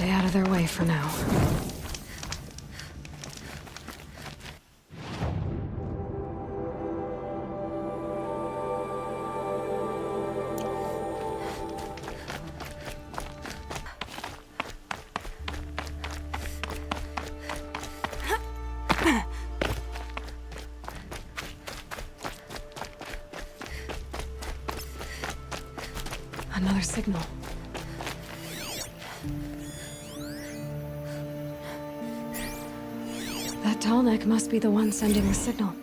stay out of their way for now. Another signal. That tall neck must be the one sending the signal.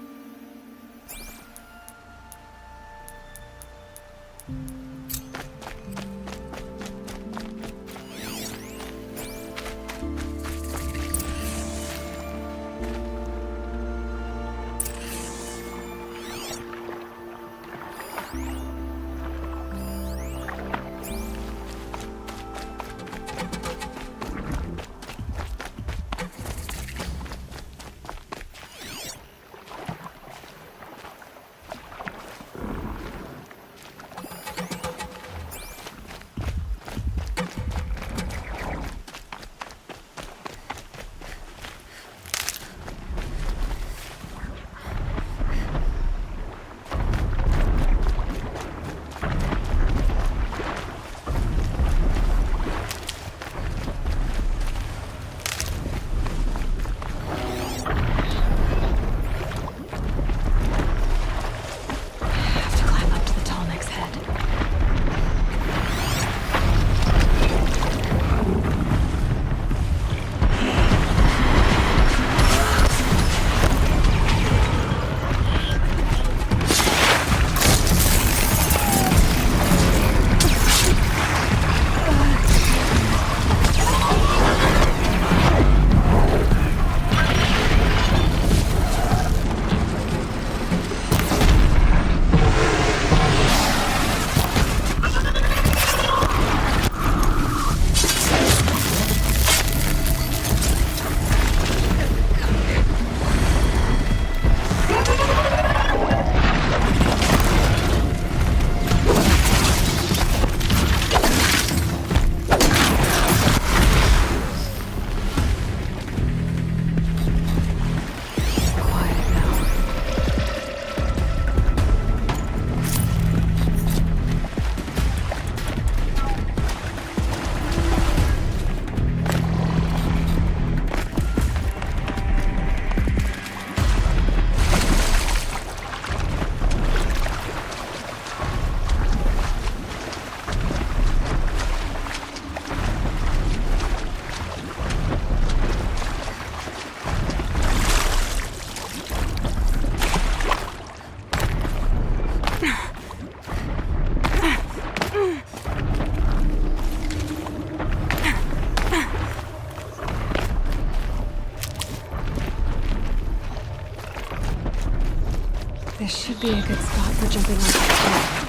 This should be a good spot for jumping on top.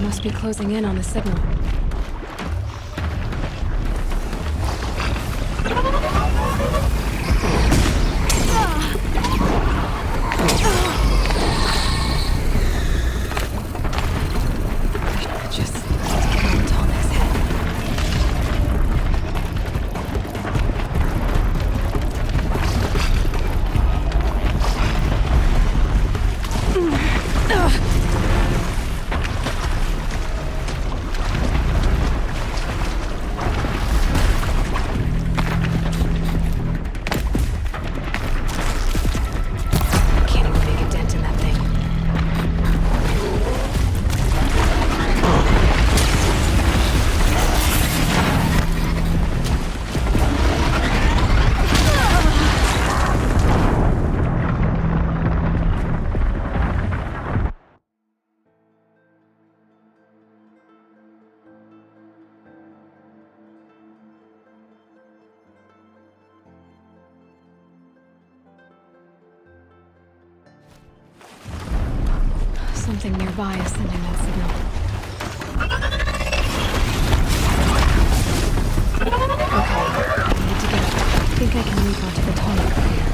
must be closing in on the signal. Just need to get on Tallneck's head. Can't even make a dent in that thing. Something nearby is sending that signal. Okay, I need to get up. I think I can leap onto the Tallneck from here.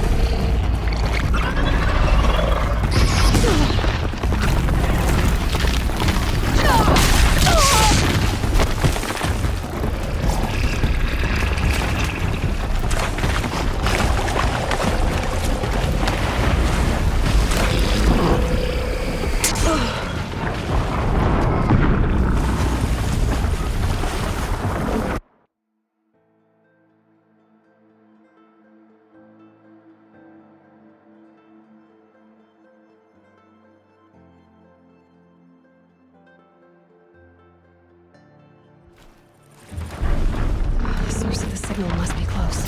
The source of the signal must be close.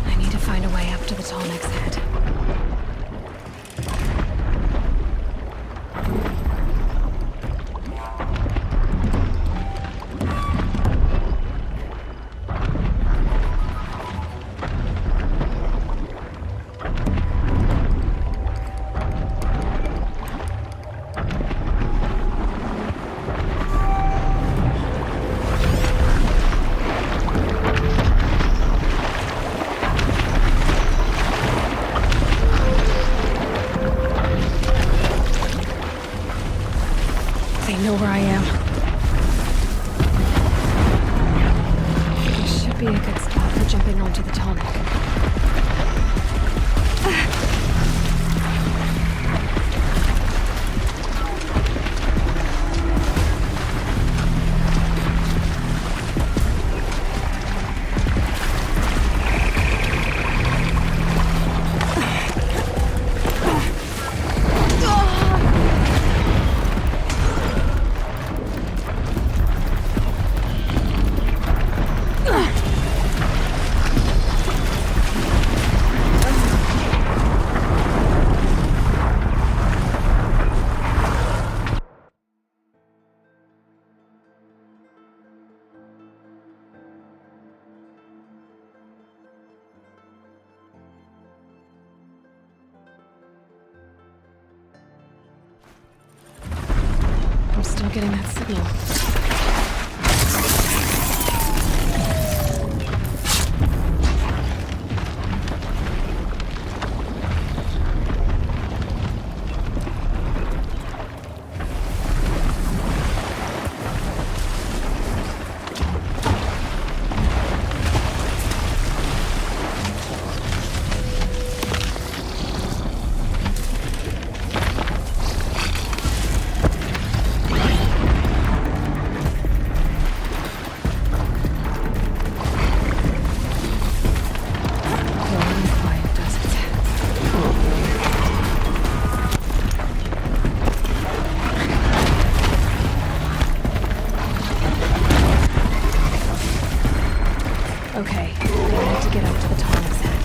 I need to find a way up to the Tallneck's head. They know where I am. This should be a good spot for jumping onto the Tallneck. I'm still getting that signal. Okay, I need to get up to the Tallneck's head.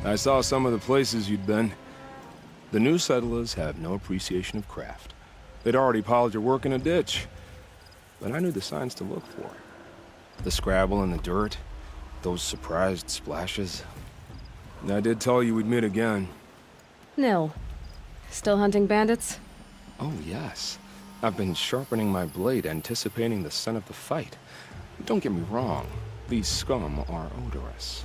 I saw some of the places you'd been. The new settlers have no appreciation of craft. They'd already piled your work in a ditch. But I knew the signs to look for. The scrabble in the dirt, those surprised splashes. And I did tell you we'd meet again. Nil. Still hunting bandits? Oh, yes. I've been sharpening my blade, anticipating the scent of the fight. Don't get me wrong, these scum are odorous.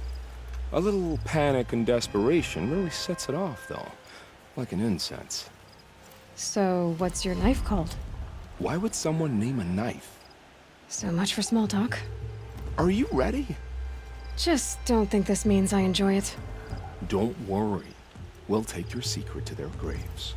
A little panic and desperation really sets it off, though. Like an incense. So, what's your knife called? Why would someone name a knife? So much for small talk. Are you ready? Just don't think this means I enjoy it. Don't worry. We'll take your secret to their graves.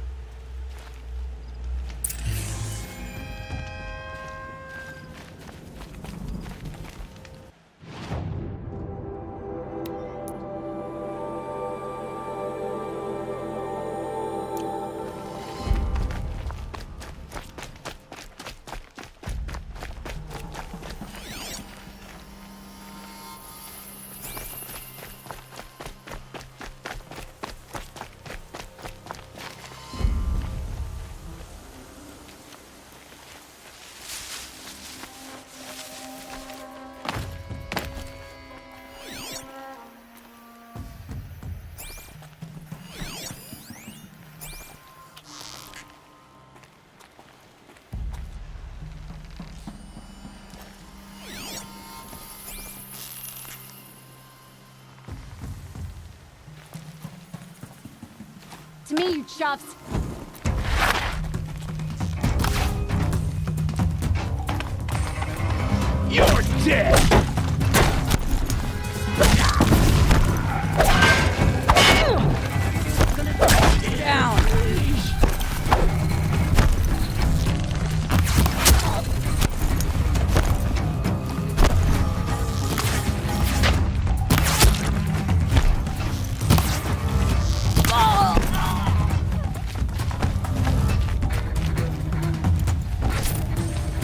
To me, you chuffs. You're dead!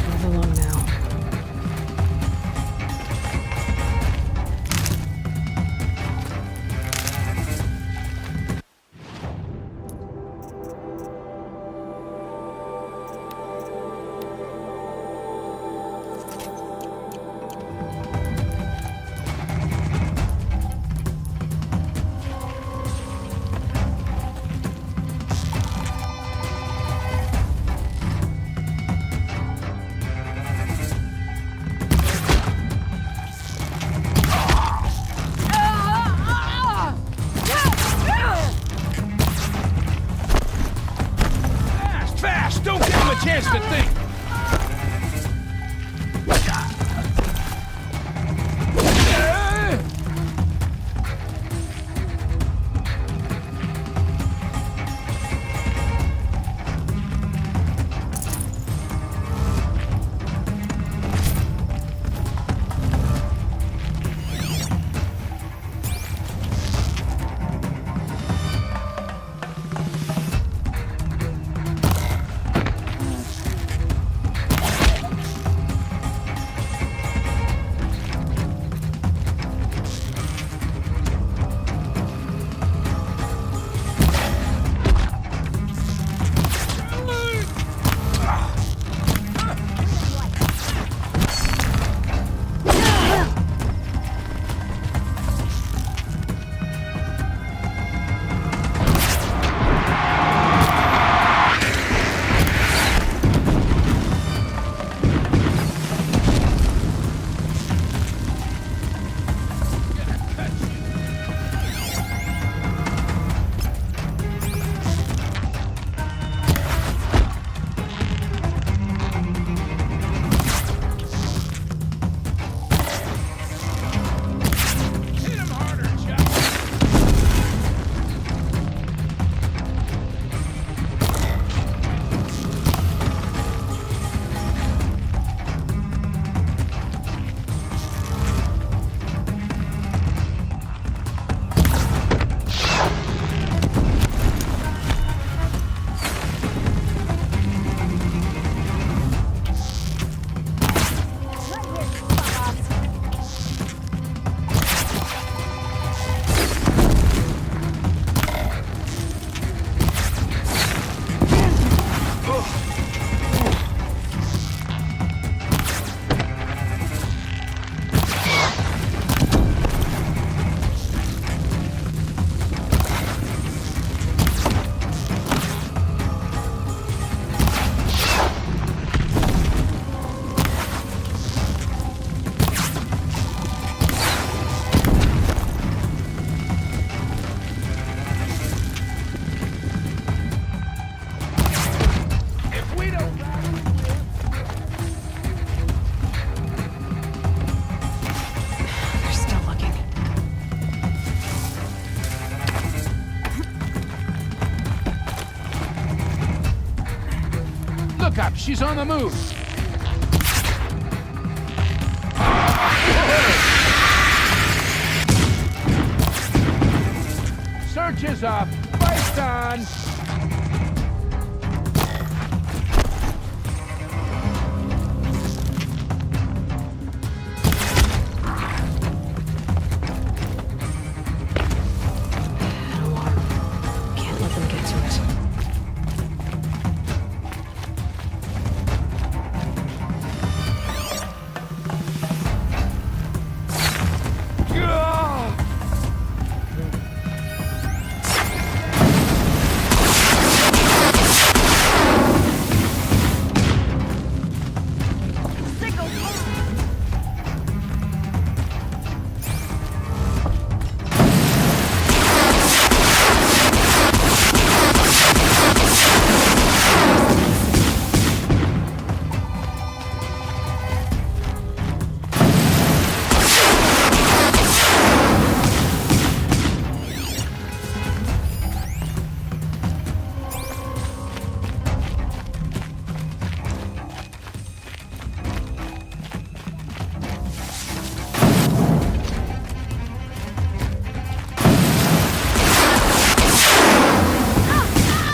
Move along now. backup! She's on the move! Search is up! Fight's on! Can't let them get to it.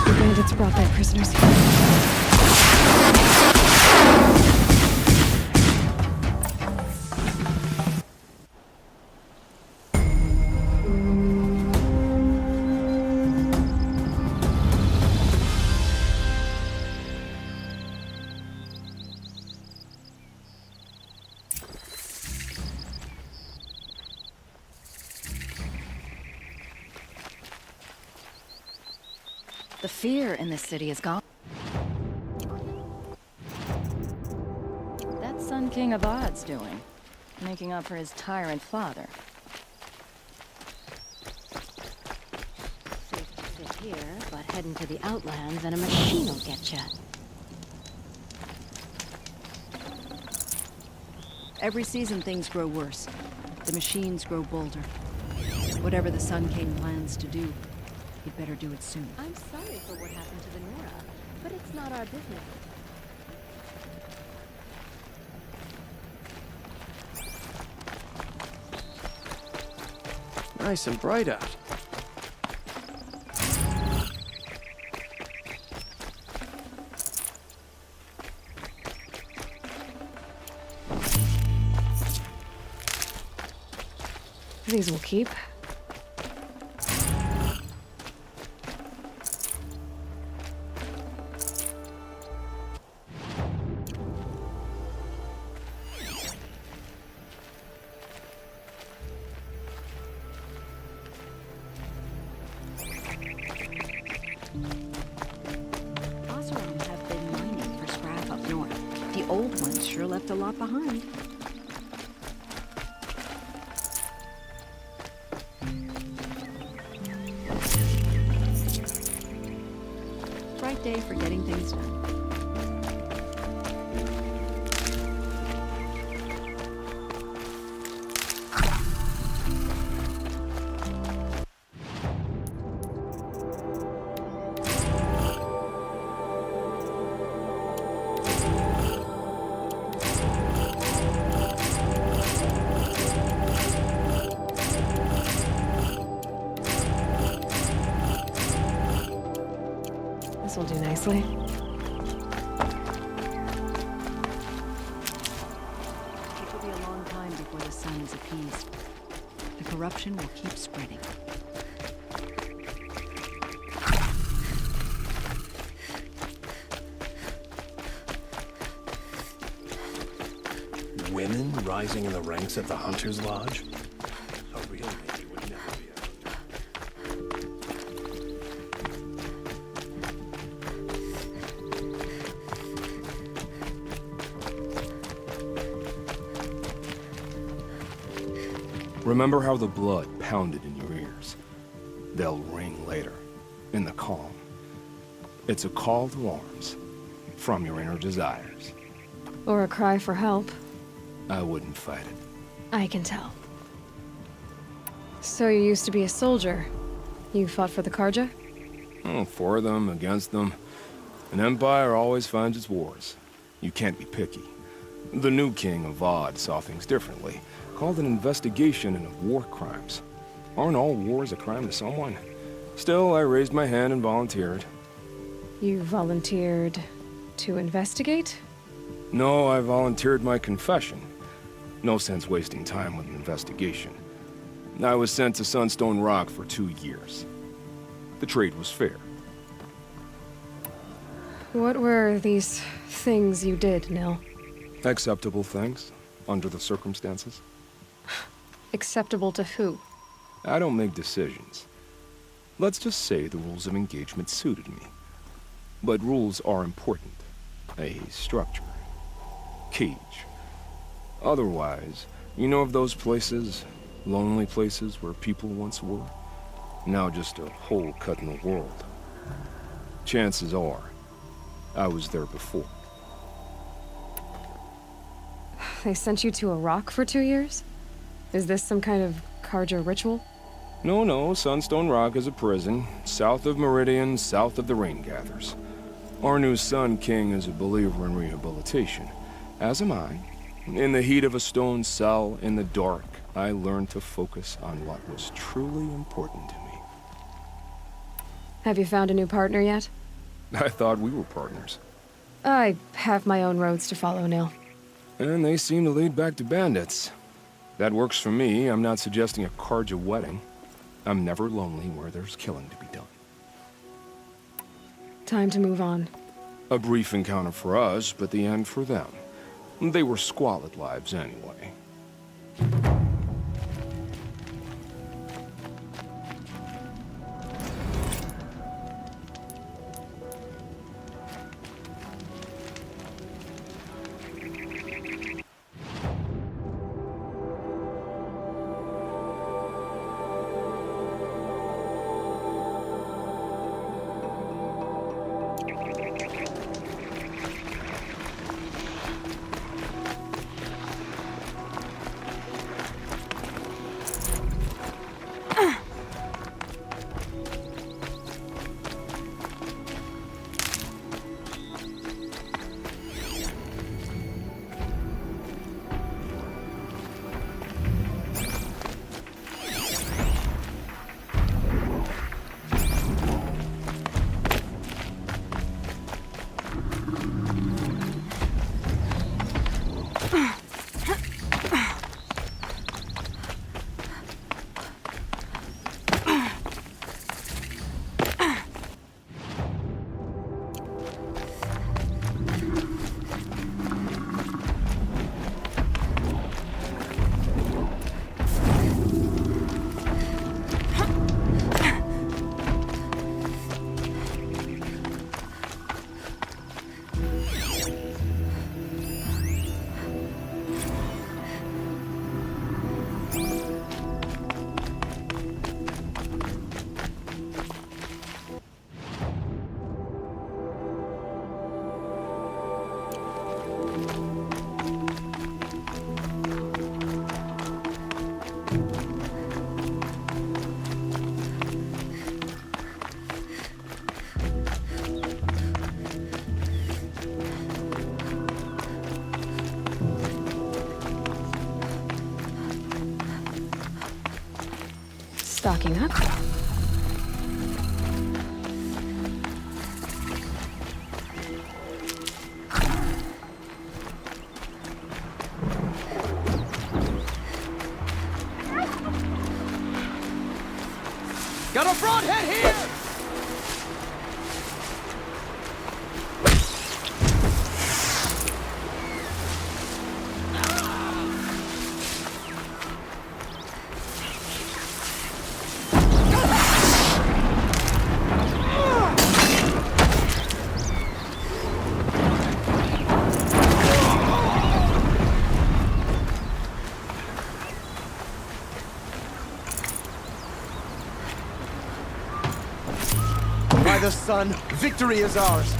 The bandits brought back prisoners. The fear in this city is gone. That Sun King of Odd's doing, making up for his tyrant father. Safe to sit here, but heading to the Outlands and a machine will get ya. Every season things grow worse. The machines grow bolder. Whatever the Sun King plans to do, he'd better do it soon. I'm sorry for what happened to the Nora, but it's not our business. Nice and bright out. These will keep. Oseram have been mining for scrap up north. The old ones sure left a lot behind. Bright day for getting things done. This will do nicely. It will be a long time before the sun is appeased. The corruption will keep spreading. Women rising in the ranks at the Hunter's Lodge? A real lady would never be a... Remember how the blood pounded in your ears? They'll ring later, in the calm. It's a call to arms, from your inner desires. Or a cry for help. I wouldn't fight it. I can tell. So you used to be a soldier. You fought for the Karja? Oh, for them, against them. An empire always finds its wars. You can't be picky. The new king of Vod saw things differently, called an investigation into war crimes. Aren't all wars a crime to someone? Still, I raised my hand and volunteered. You volunteered to investigate? No, I volunteered my confession. No sense wasting time with an investigation. I was sent to Sunstone Rock for 2 years. The trade was fair. What were these things you did, Nil? Acceptable things, under the circumstances. Acceptable to who? I don't make decisions. Let's just say the rules of engagement suited me. But rules are important. A structure. Cage. Otherwise, you know of those places, lonely places where people once were? Now just a hole cut in the world. Chances are, I was there before. They sent you to a rock for 2 years? Is this some kind of Carja ritual? No, Sunstone Rock is a prison, south of Meridian, south of the Rain Gathers. Our new Sun King is a believer in rehabilitation, as am I. In the heat of a stone cell, in the dark, I learned to focus on what was truly important to me. Have you found a new partner yet? I thought we were partners. I have my own roads to follow, Nil. And they seem to lead back to bandits. That works for me. I'm not suggesting a Carja wedding. I'm never lonely where there's killing to be done. Time to move on. A brief encounter for us, but the end for them. They were squalid lives anyway. Stocking up. Got a broadhead here! By the sun, victory is ours.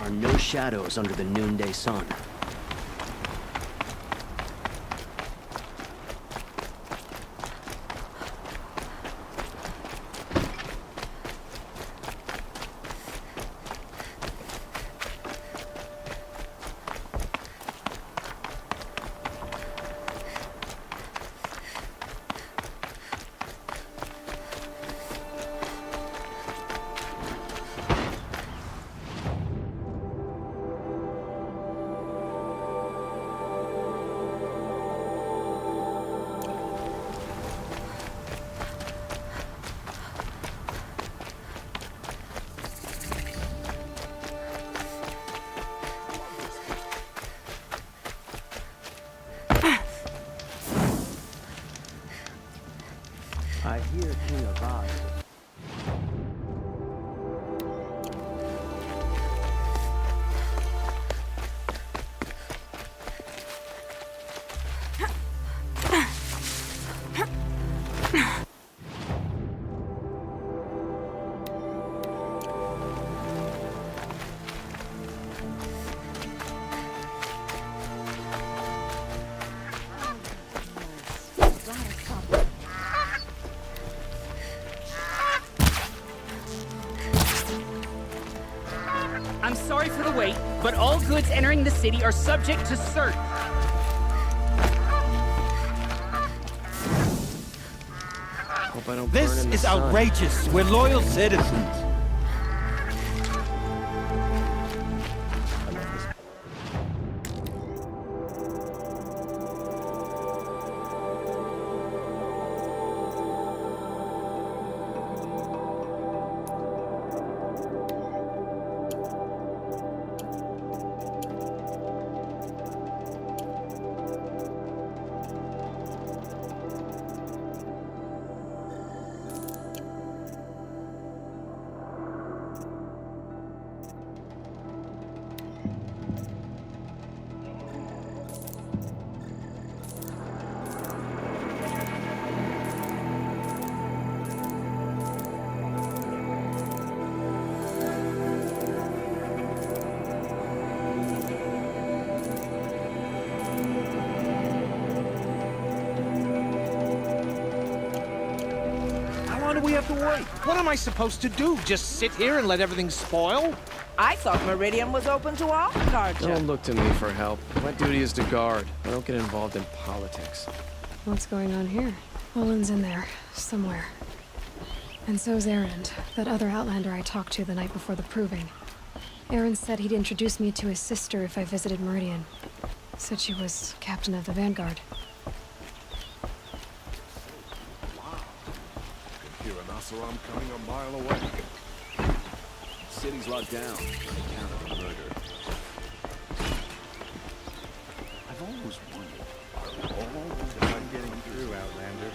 are no shadows under the noonday sun. I hear King Avad. I'm sorry for the wait, but all goods entering the city are subject to search. Hope I don't burn This in the is sun. outrageous. We're loyal citizens. How long do we have to wait? What am I supposed to do? Just sit here and let everything spoil? I thought Meridian was open to all culture. Don't look to me for help. My duty is to guard. I don't get involved in politics. What's going on here? Olin's in there, somewhere. And so's Erend, that other Outlander I talked to the night before the proving. Erend said he'd introduce me to his sister if I visited Meridian. Said she was captain of the Vanguard. Hear an Oseram coming a mile away. City's locked down. Account of a murder. I've always wondered, are all the I'm getting through, Outlander?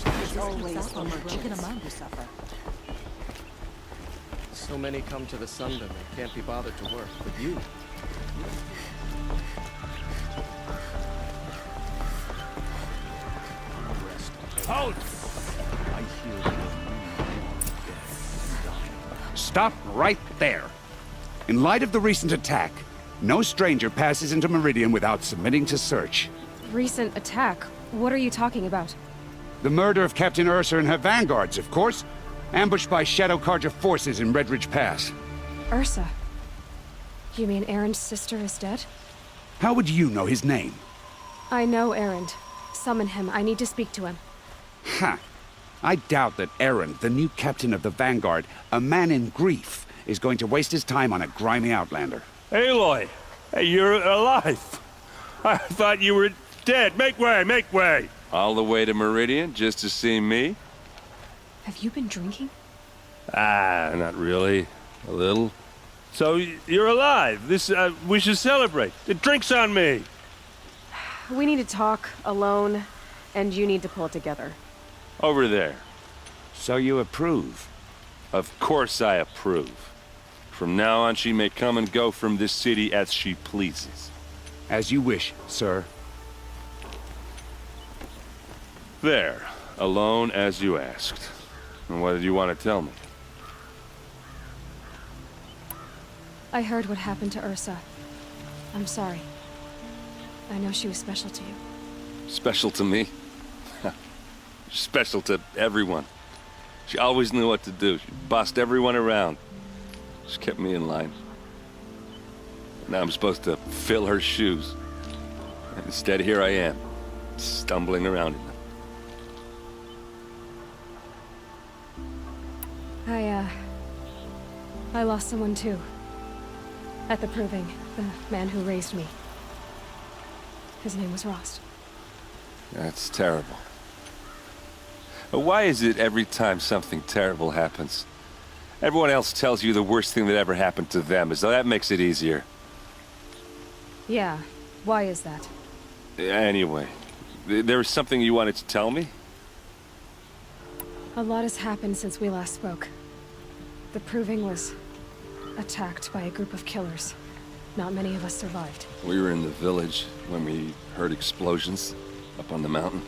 There's always the broken among who suffer. So many come to the Sundom and can't be bothered to work. But you, Halt! I hear Stop right there. In light of the recent attack, no stranger passes into Meridian without submitting to search. Recent attack? What are you talking about? The murder of Captain Ursa and her vanguards, of course. Ambushed by Shadow Carja forces in Redridge Pass. Ursa? You mean Erend's sister is dead? How would you know his name? I know Erend. Summon him. I need to speak to him. Ha! I doubt that Erend, the new captain of the Vanguard, a man in grief, is going to waste his time on a grimy outlander. Aloy! Hey, you're alive! I thought you were dead. Make way, make way! All the way to Meridian just to see me? Have you been drinking? Ah, not really. A little. So, you're alive. We should celebrate. The drink's on me. We need to talk, alone, and you need to pull it together. Over there. So you approve? Of course I approve. From now on, she may come and go from this city as she pleases. As you wish, sir. There, alone as you asked. And what did you want to tell me? I heard what happened to Ursa. I'm sorry. I know she was special to you. Special to me? Special to everyone. She always knew what to do. She bossed everyone around. She kept me in line. Now I'm supposed to fill her shoes. And instead, here I am, stumbling around in them. I lost someone too. At the Proving, the man who raised me. His name was Rost. That's terrible. But why is it every time something terrible happens, everyone else tells you the worst thing that ever happened to them, as though that makes it easier? Yeah, why is that? Anyway, there was something you wanted to tell me? A lot has happened since we last spoke. The Proving was attacked by a group of killers. Not many of us survived. We were in the village when we heard explosions up on the mountain.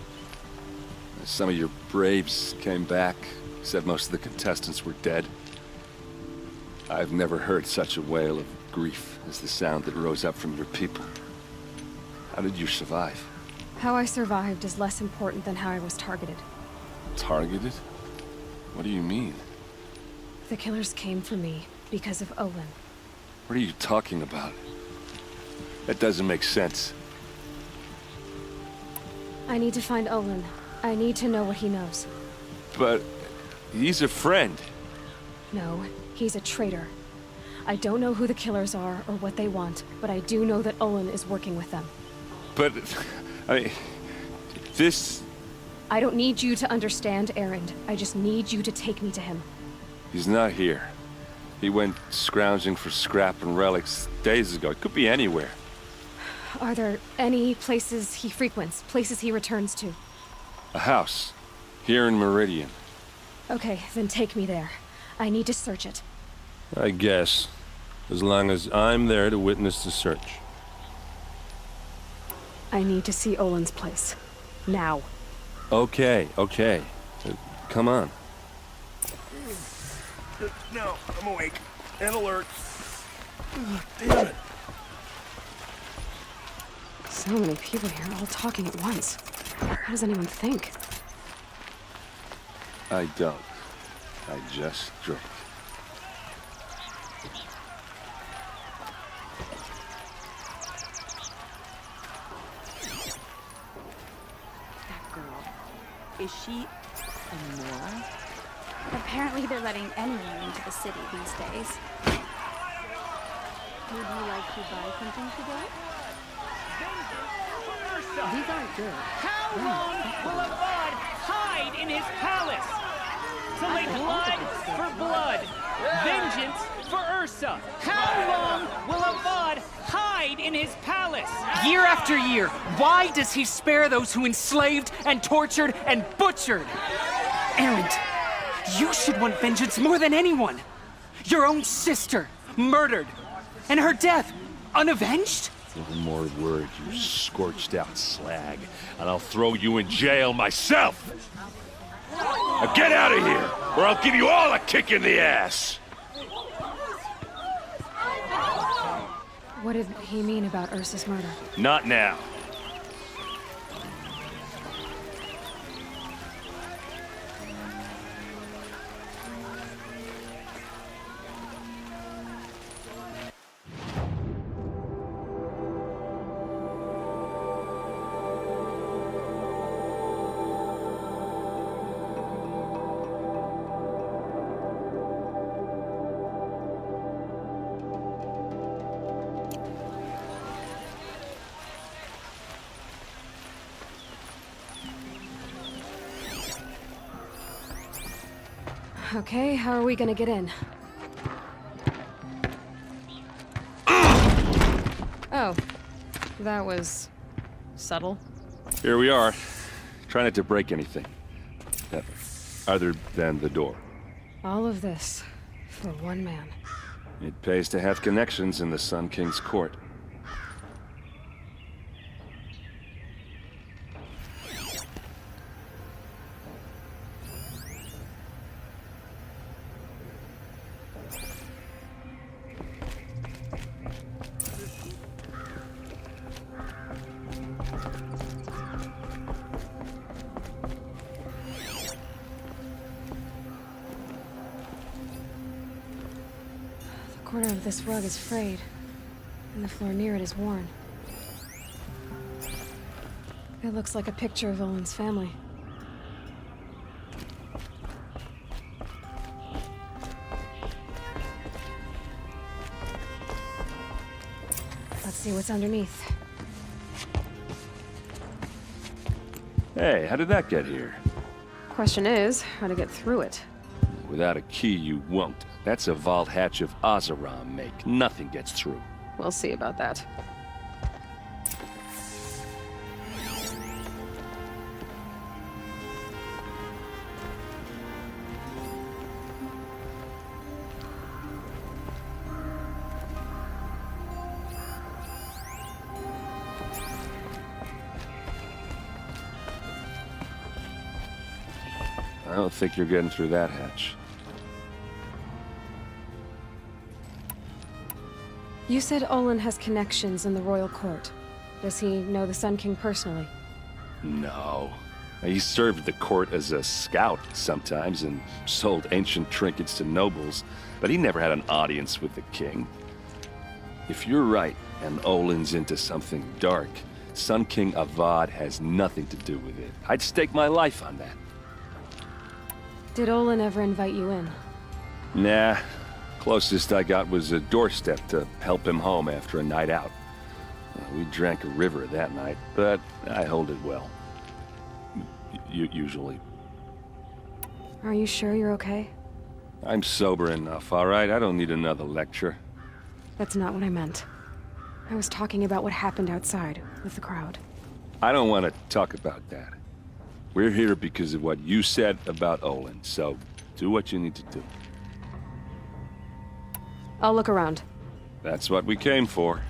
Some of your braves came back, said most of the contestants were dead. I've never heard such a wail of grief as the sound that rose up from your people. How did you survive? How I survived is less important than how I was targeted. Targeted? What do you mean? The killers came for me because of Olin. What are you talking about? That doesn't make sense. I need to find Olin. I need to know what he knows. But he's a friend. No, he's a traitor. I don't know who the killers are or what they want, but I do know that Olin is working with them. But, this... I don't need you to understand, Erend. I just need you to take me to him. He's not here. He went scrounging for scrap and relics days ago. It could be anywhere. Are there any places he frequents, places he returns to? A house. Here in Meridian. Okay, then take me there. I need to search it. I guess. As long as I'm there to witness the search. I need to see Olin's place. Now. Okay. Come on. No, I'm awake and alert. Damn it. So many people here, all talking at once. How does anyone think? I don't. I just drink. That girl. Is she a Nora? Apparently they're letting anyone into the city these days. Would you like to buy something today? These aren't good. How long will Avad hide in his palace? Till they blood for blood, vengeance for Ursa. How long will Avad hide in his palace? Year after year, why does he spare those who enslaved and tortured and butchered? Erend, you should want vengeance more than anyone. Your own sister, murdered, and her death, unavenged? One more word, you scorched out slag, and I'll throw you in jail myself! Now get out of here, or I'll give you all a kick in the ass! What did he mean about Ursa's murder? Not now. Okay, how are we gonna get in? Oh, that was subtle. Here we are. Try not to break anything. Other than the door. All of this for one man. It pays to have connections in the Sun King's court. corner of this rug is frayed, and the floor near it is worn. It looks like a picture of Olin's family. Let's see what's underneath. Hey, how did that get here? Question is, how to get through it. Without a key, you won't. That's a vault hatch of Oseram make. Nothing gets through. We'll see about that. I don't think you're getting through that hatch. You said Olin has connections in the royal court. Does he know the Sun King personally? No. He served the court as a scout sometimes and sold ancient trinkets to nobles, but he never had an audience with the king. If you're right, and Olin's into something dark, Sun King Avad has nothing to do with it. I'd stake my life on that. Did Olin ever invite you in? Nah. Closest I got was a doorstep to help him home after a night out. We drank a river that night, but I hold it well. Usually. Are you sure you're okay? I'm sober enough, all right? I don't need another lecture. That's not what I meant. I was talking about what happened outside with the crowd. I don't want to talk about that. We're here because of what you said about Olin, so do what you need to do. I'll look around. That's what we came for.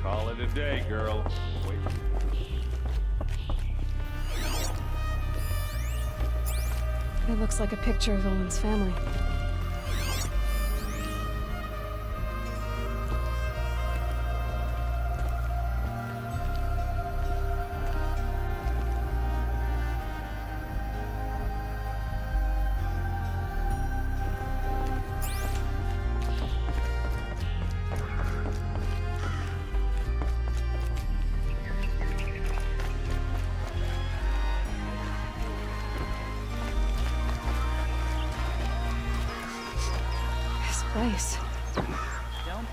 Call it a day, girl. Wait. It looks like a picture of Olin's family. Place.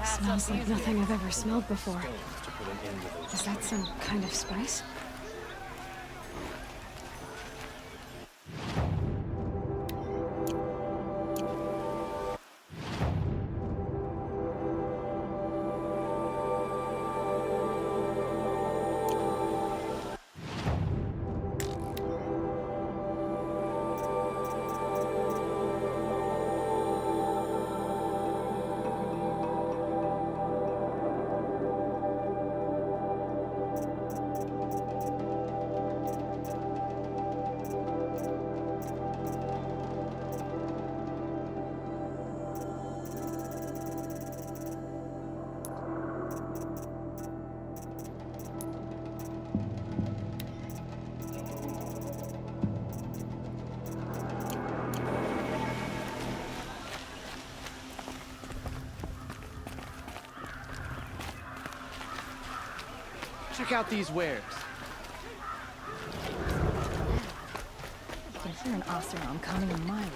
Smells like nothing I've ever smelled before. Is that some kind of spice? Check out these wares. I can hear an Oseram coming a mile away.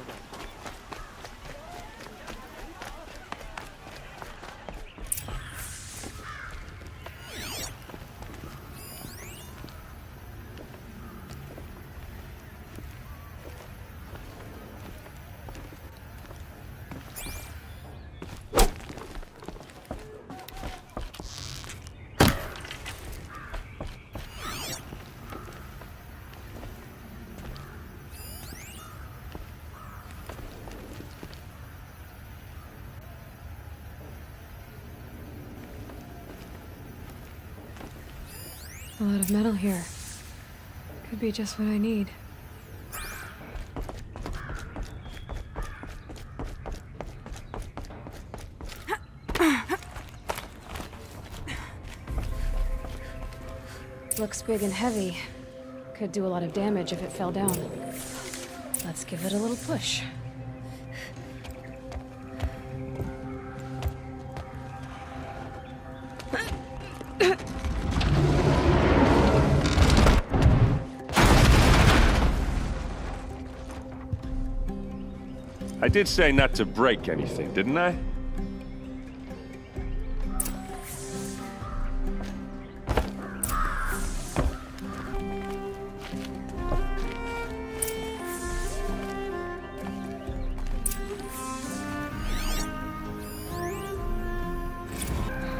A lot of metal here. Could be just what I need. Looks big and heavy. Could do a lot of damage if it fell down. Let's give it a little push. I did say not to break anything, didn't I?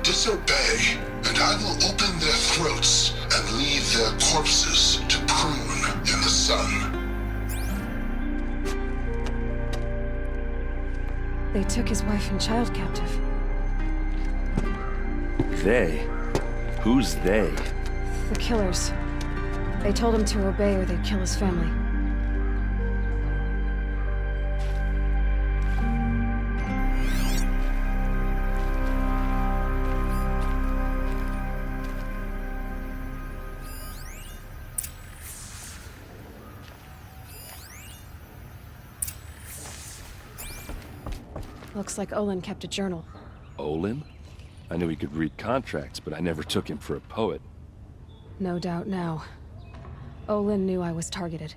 Disobey, and I will open their throats and leave their corpses to prune in the sun. They took his wife and child captive. They? Who's they? The killers. They told him to obey or they'd kill his family. Looks like Olin kept a journal. Olin? I knew he could read contracts, but I never took him for a poet. No doubt now. Olin knew I was targeted.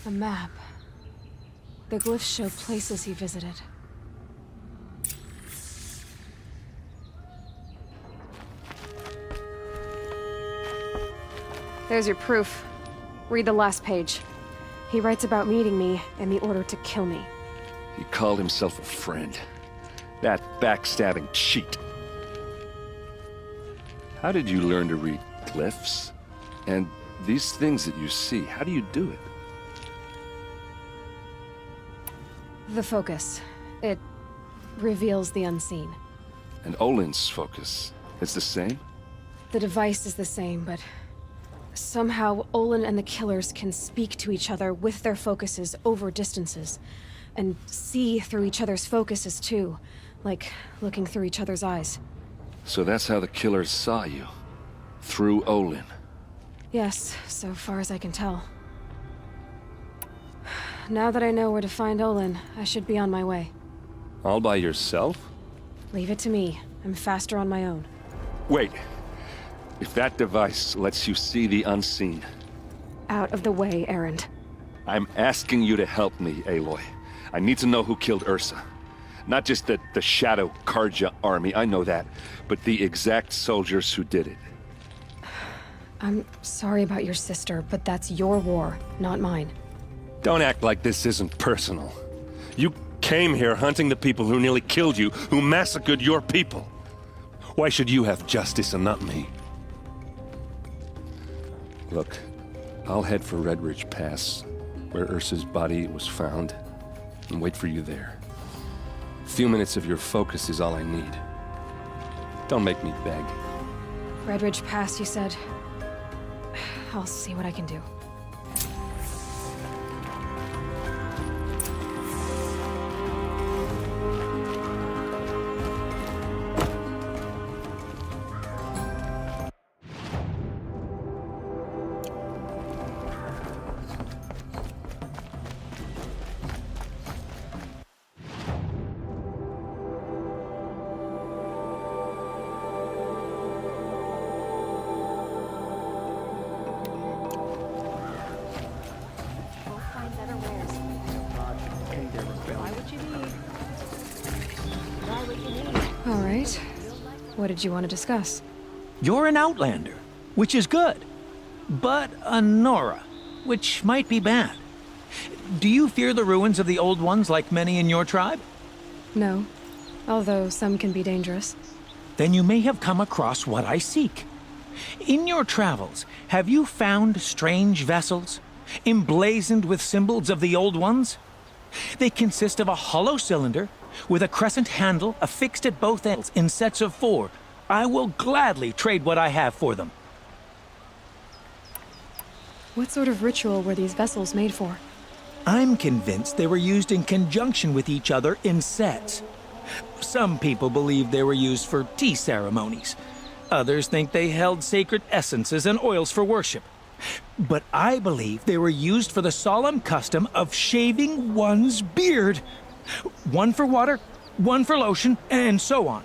A map. The glyphs show places he visited. There's your proof. Read the last page. He writes about meeting me and the order to kill me. He called himself a friend. That backstabbing cheat. How did you learn to read glyphs? And these things that you see, how do you do it? The focus. It reveals the unseen. And Olin's focus is the same? The device is the same, but somehow Olin and the killers can speak to each other with their focuses over distances. And see through each other's focuses too. Like looking through each other's eyes. So that's how the killers saw you? Through Olin? Yes, so far as I can tell. Now that I know where to find Olin, I should be on my way. All by yourself? Leave it to me. I'm faster on my own. Wait. If that device lets you see the unseen... Out of the way, Erend. I'm asking you to help me, Aloy. I need to know who killed Ursa. Not just the Shadow Karja army, I know that, but the exact soldiers who did it. I'm sorry about your sister, but that's your war, not mine. Don't act like this isn't personal. You came here hunting the people who nearly killed you, who massacred your people. Why should you have justice and not me? Look, I'll head for Red Ridge Pass, where Ursa's body was found. and wait for you there. A few minutes of your focus is all I need. Don't make me beg. Redridge Pass, you said. I'll see what I can do. All right. What did you want to discuss? You're an Outlander, which is good. But a Nora, which might be bad. Do you fear the ruins of the Old Ones like many in your tribe? No. Although some can be dangerous. Then you may have come across what I seek. In your travels, have you found strange vessels, emblazoned with symbols of the Old Ones? They consist of a hollow cylinder with a crescent handle affixed at both ends in sets of 4. I will gladly trade what I have for them. What sort of ritual were these vessels made for? I'm convinced they were used in conjunction with each other in sets. Some people believe they were used for tea ceremonies. Others think they held sacred essences and oils for worship. But I believe they were used for the solemn custom of shaving one's beard. One for water, one for lotion, and so on.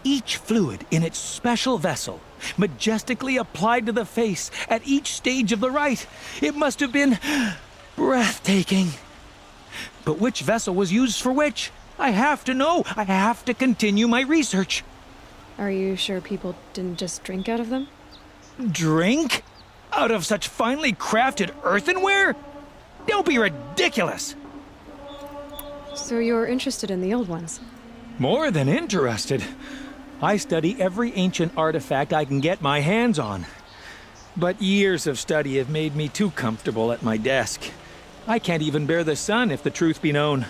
Each fluid in its special vessel, majestically applied to the face at each stage of the rite. It must have been breathtaking. But which vessel was used for which? I have to know. I have to continue my research. Are you sure people didn't just drink out of them? Drink? Out of such finely crafted earthenware? Don't be ridiculous! So you're interested in the old ones? More than interested. I study every ancient artifact I can get my hands on. But years of study have made me too comfortable at my desk. I can't even bear the sun, if the truth be known.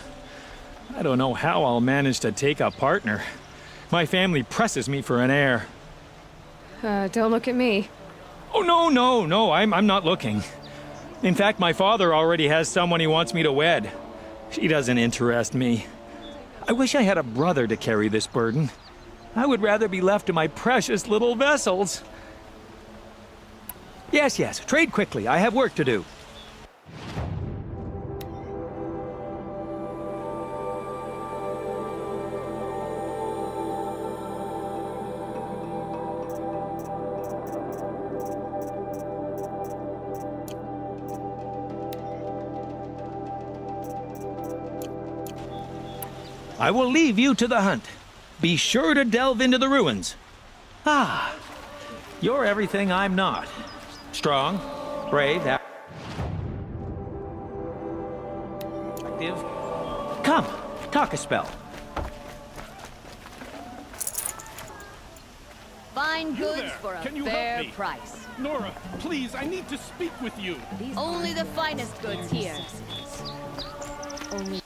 I don't know how I'll manage to take a partner. My family presses me for an heir. Don't look at me. Oh, no, I'm not looking. In fact, my father already has someone he wants me to wed. She doesn't interest me. I wish I had a brother to carry this burden. I would rather be left to my precious little vessels. Yes, trade quickly. I have work to do. I will leave you to the hunt. Be sure to delve into the ruins. Ah, you're everything I'm not. Strong, brave, active. Come, talk a spell. Fine goods for a Can you fair help me? price. Nora, please, I need to speak with you. Only the finest goods here. Only.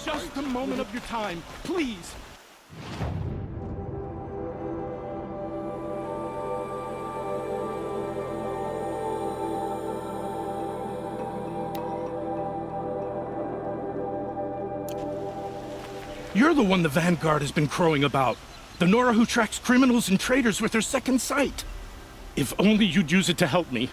Just a moment of your time, please. You're the one the Vanguard has been crowing about. The Nora who tracks criminals and traitors with her second sight. If only you'd use it to help me.